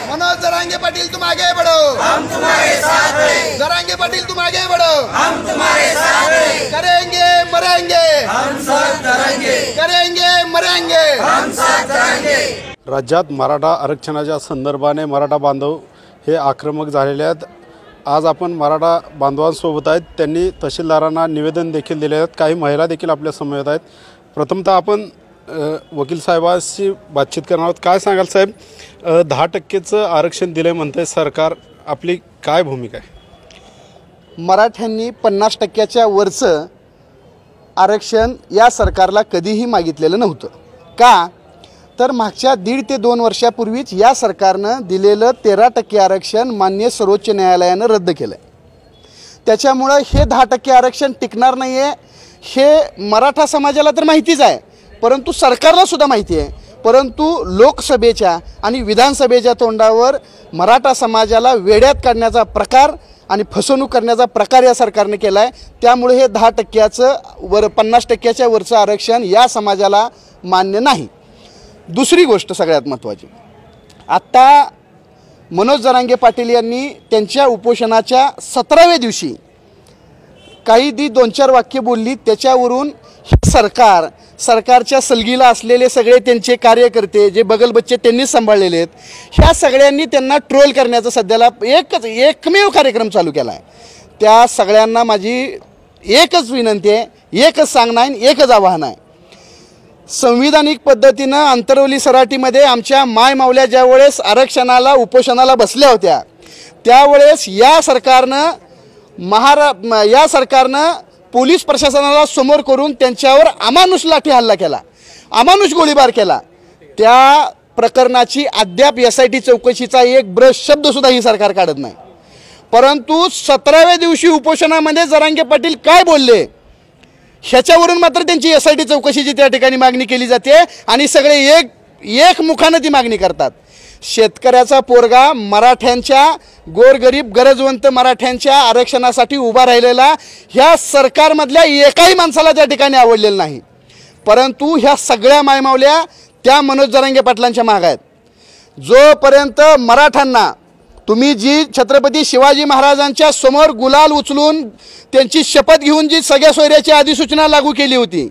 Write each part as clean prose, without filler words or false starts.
मनोज जरांगे पाटिल तुम आगे बढ़ो, हम तुम्हारे साथ हैं। जरांगे पाटिल तुम आगे बढ़ो, हम तुम्हारे साथ हैं। करेंगे मरेंगे, हम साथ करेंगे, करेंगे मरेंगे, हम साथ करेंगे। राज्यात मराठा आरक्षणाच्या संदर्भाने मराठा बांधव हे आक्रमक झालेले आहेत। आज आपण मराठा बांधवांसोबत आहेत, त्यांनी तहसीलदारांना निवेदन देखील दिले आहेत। काही महिला देखील आपल्या समवेत आहेत। प्रथमतः आपण वकील साहेबांशी बातचीत करणार आहोत। काय सांगाल साहेब, 10%चं आरक्षण दिले म्हणते सरकार, आपली काय भूमिका आहे? मराठ्यांनी 50%च्या वरचं आरक्षण या सरकारला कधीही मागितलेलं नव्हतं। का तर मागच्या 1.5 ते 2 वर्षापूर्वीच या सरकारनं दिलेलं 13% आरक्षण मान्य सर्वोच्च न्यायालयानं रद्द केलं। त्याच्यामुळं हे 10% आरक्षण टिकणार नाही आहे हे मराठा समाजाला तर माहितीच आहे, परंतु सरकारला सुद्धा माहिती आहे। परंतु लोकसभेच्या आणि विधानसभेच्या तोंडावर मराठा समाजाला वेड्यात काढण्याचा प्रकार आणि फसवणूक करण्याचा प्रकार या सरकारने केला आहे। त्यामुळे हे 10%चं 50%च्या वरचं आरक्षण या समाजाला मान्य नाही। दुसरी गोष्ट सगळ्यात महत्त्वाची, आत्ता मनोज जरांगे पाटील यांनी त्यांच्या उपोषणाच्या 17व्या दिवशी काही 2-4 वाक्य बोलली। त्याच्यावरून सरकारच्या सलगीला असलेले सगळे त्यांचे कार्यकर्ते जे बगलबच्चे त्यांनीच सांभाळलेले आहेत, ह्या सगळ्यांनी त्यांना ट्रोल करण्याचा सध्याला एकमेव कार्यक्रम चालू केला आहे। त्या सगळ्यांना माझी एकच विनंती आहे, एकच सांगणं आहे, एकच आवाहन आहे। संविधानिक पद्धतीनं आंतरवली सराटीमध्ये आमच्या माय मावल्या ज्यावेळेस आरक्षणाला उपोषणाला बसल्या होत्या, त्यावेळेस या सरकारनं पोलीस प्रशासनाला समोर करून त्यांच्यावर अमानुष लाठी हल्ला केला, अमानुष गोळीबार केला। त्या प्रकरणाची अद्याप SIT चौकशीचा एक ब्रश शब्दसुद्धा ही सरकार काढत नाही। परंतु 17व्या दिवशी उपोषणामध्ये जरांगे पाटील काय बोलले ह्याच्यावरून मात्र त्यांची SIT चौकशीची त्या ठिकाणी मागणी केली जाते आणि सगळे एक मुखानं ती मागणी करतात। शेतकऱ्याचा पोरगा, मराठ्यांच्या गोरगरीब गरजवंत मराठ्यांच्या आरक्षणासाठी उभा राहिलेला ह्या सरकारमधल्या एकाही माणसाला त्या ठिकाणी आवडलेलं नाही। परंतु ह्या सगळ्या मायमावल्या त्या मनोज जरांगे पाटलांच्या मागे आहेत। जोपर्यंत मराठ्यांना तुम्ही जी छत्रपती शिवाजी महाराजांच्या समोर गुलाल उचलून त्यांची शपथ घेऊन जी सगळ्या सोयऱ्याची अधिसूचना लागू केली होती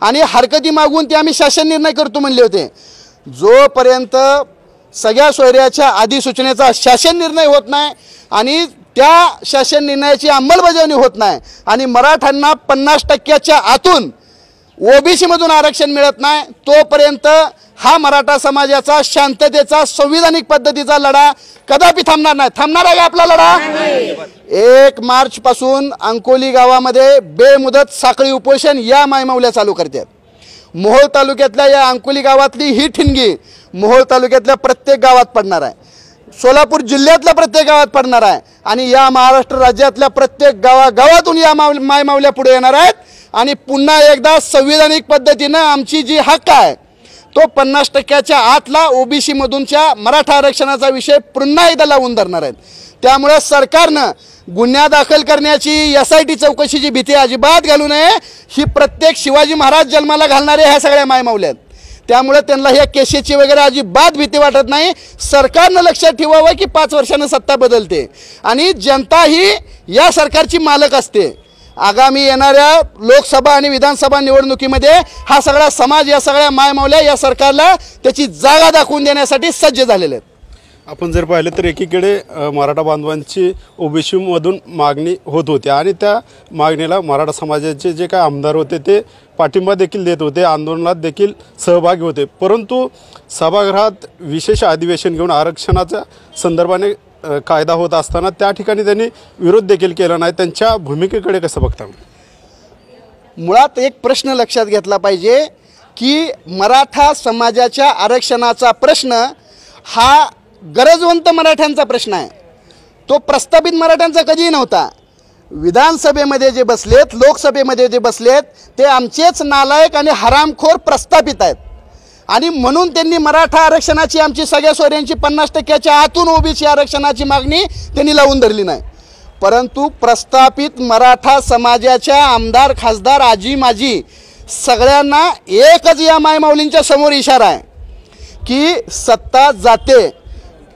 आणि हरकती मागून ते आम्ही शासन निर्णय करतो म्हणले होते, जोपर्यंत सगळ्या सोयऱ्याच्या अधिसूचनेचा शासन निर्णय होत नाही आणि त्या शासन निर्णयाची अंमलबजावणी होत नाही आणि मराठ्यांना 50%च्या आतून OBC मधून आरक्षण मिळत नाही, तोपर्यंत हा मराठा समाजाचा शांततेचा संविधानिक पद्धतीचा लढा कदापि थांबणार नाही। थांबणार आहे आपला लढा। 1 मार्च पासून अंकोली गावामध्ये बेमुदत साखळी उपोषण या मायमावल्या चालू करतात। मोहोळ तालुक्यातल्या या अंकोली गावातली ही ठिणगी मोहोळ तालुक्यातल्या प्रत्येक गावात पडणार आहे, सोलापूर जिल्ह्यातल्या प्रत्येक गावात पडणार आहे आणि या महाराष्ट्र राज्यातल्या प्रत्येक गावातून या मायमावल्या पुढे येणार आहेत आणि पुन्हा एकदा संविधानिक पद्धतीनं आमची जी हक्क आहे तो 50%च्या आतला OBC मधूनच्या मराठा आरक्षणाचा विषय पुन्हा एकदा लावून धरणार आहेत। त्यामुळे सरकारनं गुन्हा दाखल करण्याची SIT चौकशीची भीती अजिबात घालू नये। ही प्रत्येक शिवाजी महाराज जन्माला घालणारे ह्या सगळ्या मायमावल्या आहेत, त्यामुळे त्यांना ह्या केसेसची वगैरे अजिबात भीती वाटत नाही। सरकारनं लक्षात ठेवावं की 5 वर्षांनी सत्ता बदलते आणि जनता ही या सरकारची मालक असते। आगामी येणाऱ्या लोकसभा आणि विधानसभा निवडणुकीमध्ये हा सगळा समाज, या सगळ्या मायमावल्या या सरकारला त्याची जागा दाखवून देण्यासाठी सज्ज झालेले आहेत। आपण जर पाहिलं तर एकीकडे मराठा बांधवांची OBC मधून मागणी होत होती आणि त्या मागणीला मराठा समाजाचे जे काही आमदार होते ते पाठिंबा देखील देत होते, आंदोलनात देखील सहभागी होते। परंतु सभागृहात विशेष अधिवेशन घेऊन आरक्षणाच्या संदर्भाने कायदा होत असताना त्या ठिकाणी त्यांनी विरोध देखील केला नाही। त्यांच्या भूमिकेकडे कसं बघता? मुळात एक प्रश्न लक्षात घेतला पाहिजे की मराठा समाजाच्या आरक्षणाचा प्रश्न हा गरजवंत मराठ्यांचा प्रश्न आहे, तो प्रस्थापित मराठ्यांचा कधीही नव्हता। विधानसभेमध्ये जे बसलेत, लोकसभेमध्ये जे बसलेत ते आमचेच नालायक आणि हरामखोर प्रस्थापित आहेत आणि म्हणून त्यांनी मराठा आरक्षणाची, आमची सगळ्या सोयऱ्यांची 50%च्या आतून OBC आरक्षणाची मागणी त्यांनी लावून धरली नाही। परंतु प्रस्थापित मराठा समाजाच्या आमदार, खासदार, आजी माजी सगळ्यांना एकच या मायमाऊलींच्या समोर इशारा आहे की सत्ता जाते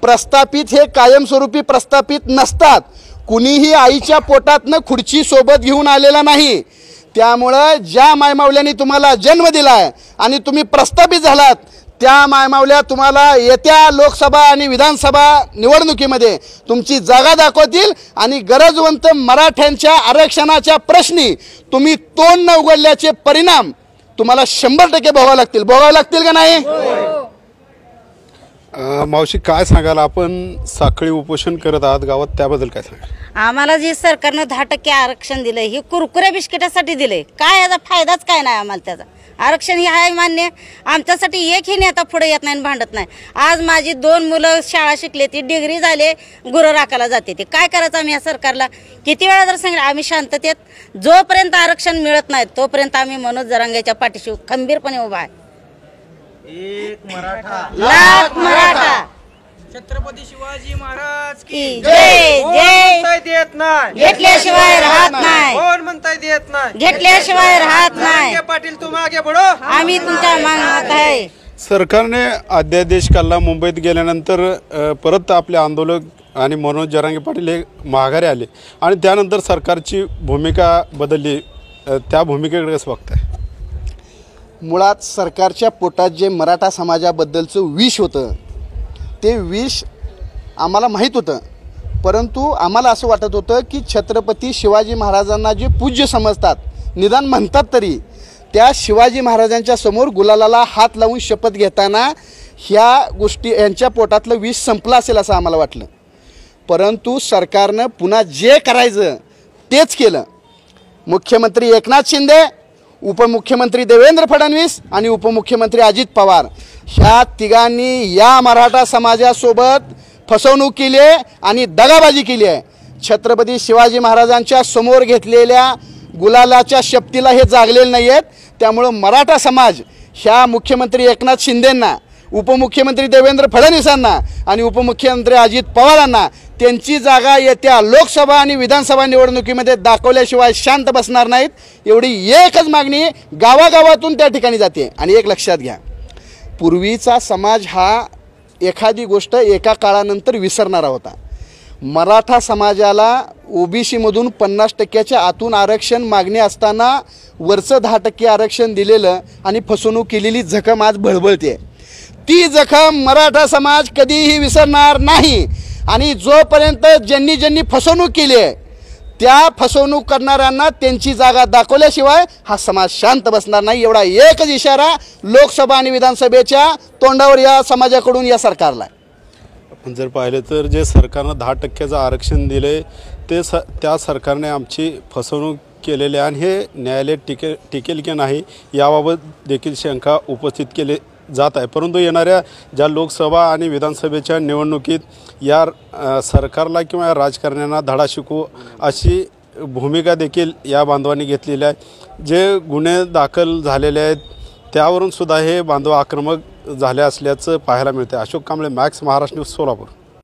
प्रस्थापित हे कायमस्वरूपी प्रस्थापित नसतात. कुणीही आईच्या पोटातनं खुर्ची सोबत घेऊन आलेला नाही. त्यामुळं ज्या मायमावल्याने तुम्हाला जन्म दिलाय आणि तुम्ही प्रस्थापित झालात त्या मायमावल्या तुम्हाला येत्या लोकसभा आणि विधानसभा निवडणुकीमध्ये तुमची जागा दाखवतील आणि गरजवंत मराठ्यांच्या आरक्षणाच्या प्रश्नी तुम्ही तोंड न उघडल्याचे परिणाम तुम्हाला 100% भोगावे लागतील का नाही? मावशी काय सांगाल, आपण साखळी उपोषण करत आहात गावात, त्याबद्दल काय सांगाल? आम्हाला जे सरकारनं 10% आरक्षण दिलंय हे कुरकुऱ्या बिस्किटासाठी दिलंय. काय याचा फायदाच काय नाही आम्हाला. त्याचा आरक्षण हे आहे मान्य, आमच्यासाठी एकही नेता पुढे येत नाही आणि भांडत नाही. आज माझी 2 मुलं शाळा शिकले, ती डिग्री झाले, गुरं राखायला जाते. ते काय करायचं आम्ही या सरकारला? किती वेळा जर सांगितलं आम्ही शांततेत जोपर्यंत आरक्षण मिळत नाही तोपर्यंत आम्ही मनोज जरांगेच्या पाठीशी खंबीरपणे उभा आहे. एक मराठा लाख मराठा छत्रपती शिवाजी महाराज की जय जय. म्हणताय देत नाही, घेतल्याशिवाय राहत नाही, कोण म्हणताय देत नाही, घेतल्याशिवाय राहत नाही. जरांगे पाटील तुम आगे बढो, आम्ही तुमच्या मागण्यात आहे. सरकारने अध्यादेश काढला. मुंबईत गेल्यानंतर परत आपले आंदोलक आणि मनोज जरांगे पाटील हे माघारी आले आणि त्यानंतर सरकारची भूमिका बदलली. त्या भूमिकेकडे कसं बघताय? मुळात सरकारच्या पोटात जे मराठा समाजाबद्दलचं विष होतं ते विष आम्हाला माहीत होतं, परंतु आम्हाला असं वाटत होतं की छत्रपती शिवाजी महाराजांना जे पूज्य समजतात, निदान म्हणतात तरी, त्या शिवाजी महाराजांच्या समोर गुलालाला हात लावून शपथ घेताना ह्या गोष्टी यांच्या पोटातलं विष संपलं असेल असं आम्हाला वाटलं. परंतु सरकारनं पुन्हा जे करायचं तेच केलं. मुख्यमंत्री एकनाथ शिंदे, उपमुख्यमंत्री देवेंद्र फडणवीस आणि उपमुख्यमंत्री अजित पवार ह्या तिघांनी या मराठा समाजासोबत फसवणूक केली आहे आणि दगाबाजी केली आहे. छत्रपती शिवाजी महाराजांच्या समोर घेतलेल्या गुलालाच्या शपथीला हे जागलेले नाही आहेत. त्यामुळं मराठा समाज ह्या मुख्यमंत्री एकनाथ शिंदेंना, उपमुख्यमंत्री देवेंद्र फडणवीसांना आणि उपमुख्यमंत्री अजित पवारांना त्यांची जागा येत्या लोकसभा आणि विधानसभा निवडणुकीमध्ये दाखवल्याशिवाय शांत बसणार नाहीत. एवढी एकच मागणी गावागावातून त्या ठिकाणी जाते. आणि एक लक्षात घ्या, पूर्वीचा समाज हा एखादी गोष्ट एका काळानंतर विसरणारा होता. मराठा समाजाला ओबीसीमधून 50%च्या आतून आरक्षण मागणी असताना वरचं 10% आरक्षण दिलेलं आणि फसवणूक केलेली जखम आज भळबळते. ती जखम मराठा समाज कधीही विसरणार नाही. आणि जोपर्यंत ज्यांनी फसवणूक केली आहे त्या फसवणूक करणाऱ्यांना त्यांची जागा दाखवल्याशिवाय हा समाज शांत बसणार नाही. एवढा एकच इशारा लोकसभा आणि विधानसभेच्या तोंडावर या समाजाकडून या सरकारला. आपण जर पाहिलं तर जे सरकारनं 10%चं आरक्षण दिले ते त्या सरकारने आमची फसवणूक केलेली आहे आणि हे न्यायालय टिकेल की नाही याबाबत देखील शंका उपस्थित केली जात आहे. परंतु येणाऱ्या ज्या लोकसभा आणि विधानसभेच्या निवडणुकीत या सरकारला किंवा या राजकारण्यांना धडा शिकवू अशी भूमिका देखील या बांधवांनी घेतलेली आहे. जे गुन्हे दाखल झालेले आहेत त्यावरून सुद्धा हे बांधव आक्रमक झाले असल्याचं पाहायला मिळते. Ashok Kamble, max, Maharashtra news, Solapur.